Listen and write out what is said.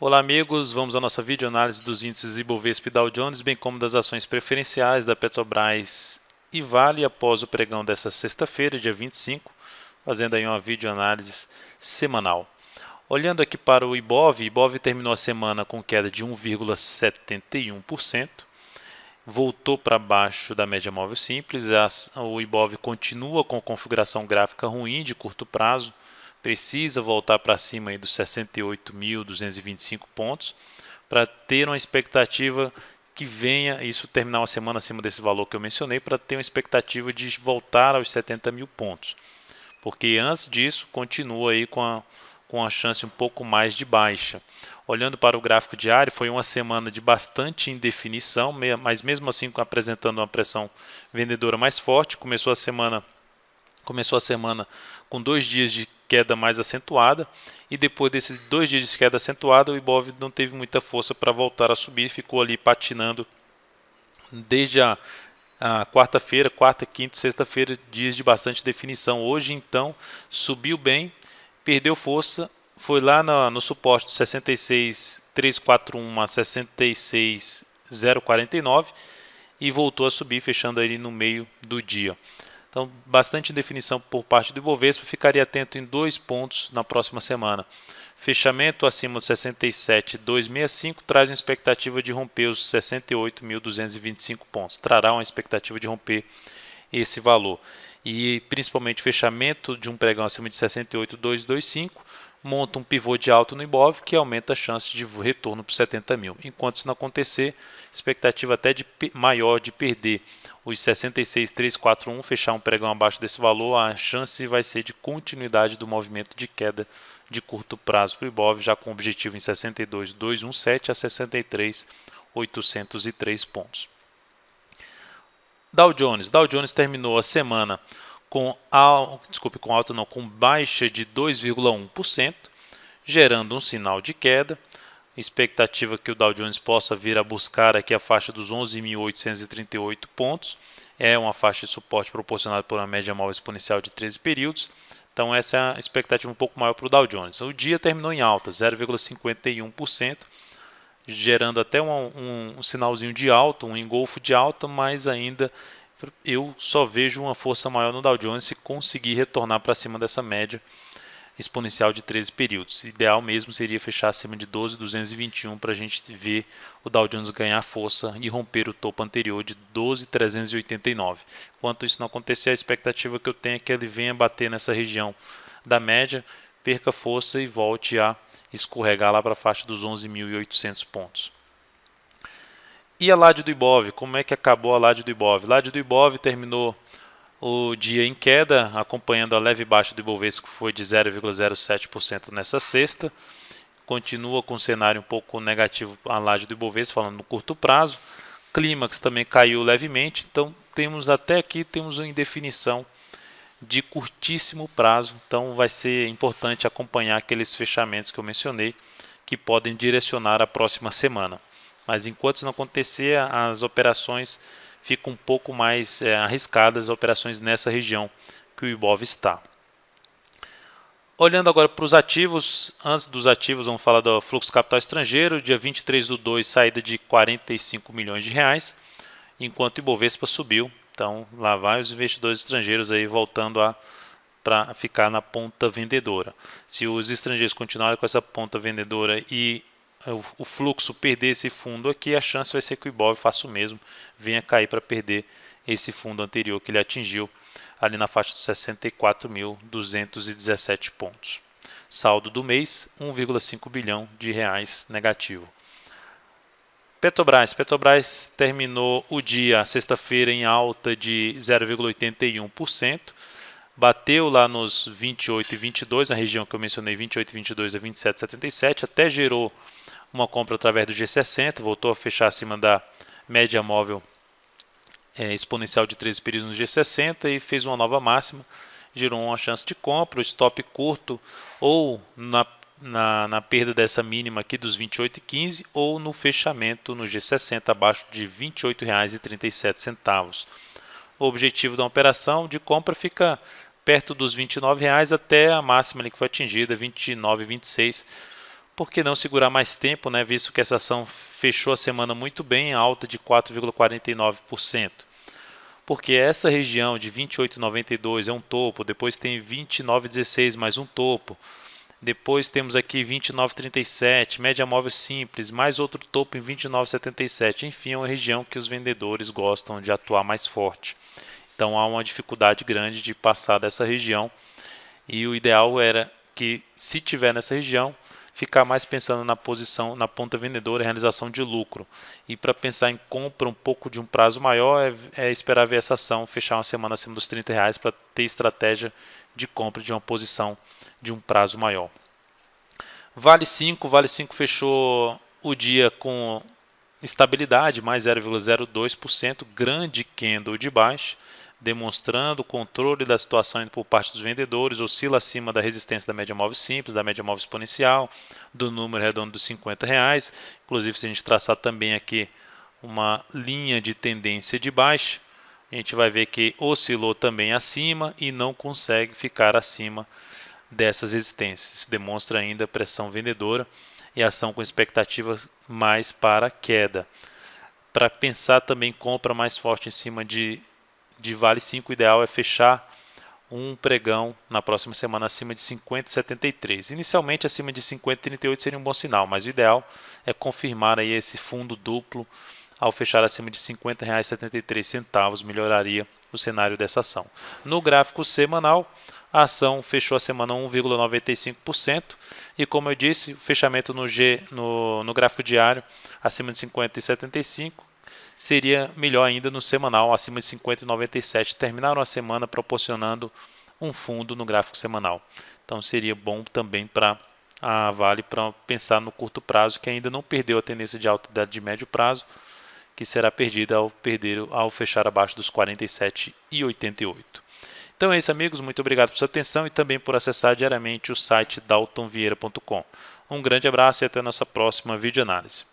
Olá amigos, vamos à nossa videoanálise dos índices Ibovespa e Dow Jones, bem como das ações preferenciais da Petrobras e Vale após o pregão dessa sexta-feira, dia 25, fazendo aí uma videoanálise semanal. Olhando aqui para o Ibov terminou a semana com queda de 1,71%, voltou para baixo da média móvel simples, o Ibov continua com configuração gráfica ruim de curto prazo, precisa voltar para cima aí dos 68.225 pontos para ter uma expectativa que venha isso terminar uma semana acima desse valor que eu mencionei, para ter uma expectativa de voltar aos 70 mil pontos, porque antes disso continua aí com a chance um pouco mais de baixa. Olhando para o gráfico diário, foi uma semana de bastante indefinição, mas mesmo assim apresentando uma pressão vendedora mais forte. Começou a semana com 2 dias de queda mais acentuada, e depois desses 2 dias de queda acentuada, o Ibov não teve muita força para voltar a subir, ficou ali patinando desde a quarta-feira, quarta, quinta, sexta-feira, dias de bastante definição. Hoje então subiu bem, perdeu força, foi lá no suporte de 66.341 a 66.049 e voltou a subir, fechando ali no meio do dia. Então, bastante indefinição por parte do Ibovespa, ficaria atento em 2 pontos na próxima semana. Fechamento acima de 67.265 traz uma expectativa de romper os 68.225 pontos, trará uma expectativa de romper esse valor. E principalmente fechamento de um pregão acima de 68.225 monta um pivô de alta no Ibov que aumenta a chance de retorno para os 70 mil. Enquanto isso não acontecer, expectativa até maior de perder os 66.341, fechar um pregão abaixo desse valor, a chance vai ser de continuidade do movimento de queda de curto prazo para o Ibov, já com objetivo em 62.217 a 63.803 pontos. Dow Jones terminou a semana com baixa de 2,1%, gerando um sinal de queda. Expectativa que o Dow Jones possa vir a buscar aqui a faixa dos 11.838 pontos. É uma faixa de suporte proporcionada por uma média móvel exponencial de 13 períodos. Então essa é a expectativa um pouco maior para o Dow Jones. O dia terminou em alta, 0,51%, gerando até um sinalzinho de alta, um engolfo de alta, mas ainda eu só vejo uma força maior no Dow Jones se conseguir retornar para cima dessa média exponencial de 13 períodos. Ideal mesmo seria fechar acima de 12.221 para a gente ver o Dow Jones ganhar força e romper o topo anterior de 12.389. Enquanto isso não acontecer, a expectativa que eu tenho é que ele venha bater nessa região da média, perca força e volte a escorregar lá para a faixa dos 11.800 pontos. E a LAD do Ibov, como é que acabou a LAD do Ibov? A LAD do Ibov terminou o dia em queda, acompanhando a leve baixa do Ibovespa, que foi de 0,07% nessa sexta. Continua com um cenário um pouco negativo a laje do Ibovespa, falando no curto prazo. Clímax também caiu levemente, então temos até aqui uma indefinição de curtíssimo prazo, então vai ser importante acompanhar aqueles fechamentos que eu mencionei, que podem direcionar a próxima semana. Mas enquanto isso não acontecer, as operações ficam um pouco mais arriscadas, as operações nessa região que o Ibov está. Olhando agora para os ativos, antes dos ativos vamos falar do fluxo capital estrangeiro, dia 23/2, saída de 45 milhões de reais, enquanto o Ibovespa subiu, então lá vai os investidores estrangeiros aí voltando para ficar na ponta vendedora. Se os estrangeiros continuarem com essa ponta vendedora e o fluxo perder esse fundo aqui, a chance vai ser que o Ibov faça o mesmo, venha cair para perder esse fundo anterior que ele atingiu ali na faixa de 64.217 pontos. Saldo do mês, 1,5 bilhão de reais negativo. Petrobras terminou o dia, sexta-feira, em alta de 0,81%, bateu lá nos 28,22, na região que eu mencionei, 28,22 a 27,77, até gerou uma compra através do G60, voltou a fechar acima da média móvel exponencial de 13 períodos no G60 e fez uma nova máxima, gerou uma chance de compra, o stop curto ou na perda dessa mínima aqui dos 28,15 ou no fechamento no G60 abaixo de R$ 28,37. O objetivo da operação de compra fica perto dos R$ 29 até a máxima ali que foi atingida, R$ 29,26, Por que não segurar mais tempo, né, visto que essa ação fechou a semana muito bem, alta de 4,49%? Porque essa região de 28,92 é um topo, depois tem 29,16 mais um topo, depois temos aqui 29,37, média móvel simples, mais outro topo em 29,77. Enfim, é uma região que os vendedores gostam de atuar mais forte. Então há uma dificuldade grande de passar dessa região e o ideal era que, se tiver nessa região, ficar mais pensando na posição, na ponta vendedora, realização de lucro. E para pensar em compra um pouco de um prazo maior, é esperar ver essa ação fechar uma semana acima dos R$30 para ter estratégia de compra de uma posição de um prazo maior. Vale 5 fechou o dia com estabilidade, mais 0,02%, grande candle de baixo, demonstrando o controle da situação por parte dos vendedores, oscila acima da resistência da média móvel simples, da média móvel exponencial, do número redondo dos R$50. Inclusive, se a gente traçar também aqui uma linha de tendência de baixa, a gente vai ver que oscilou também acima e não consegue ficar acima dessas resistências. Isso demonstra ainda pressão vendedora e ação com expectativas mais para queda. Para pensar também compra mais forte em cima de Vale 5, o ideal é fechar um pregão na próxima semana acima de 50,73. Inicialmente acima de 50,38 seria um bom sinal, mas o ideal é confirmar aí esse fundo duplo ao fechar acima de R$50,73, melhoraria o cenário dessa ação. No gráfico semanal, a ação fechou a semana 1,95% e, como eu disse, o fechamento no gráfico diário acima de 50,75 seria melhor ainda no semanal acima de 50,97. Terminaram a semana proporcionando um fundo no gráfico semanal. Então seria bom também para a Vale para pensar no curto prazo, que ainda não perdeu a tendência de alta de médio prazo, que será perdida ao fechar abaixo dos 47,88. Então é isso, amigos, muito obrigado por sua atenção e também por acessar diariamente o site daltonvieira.com. Um grande abraço e até a nossa próxima videoanálise.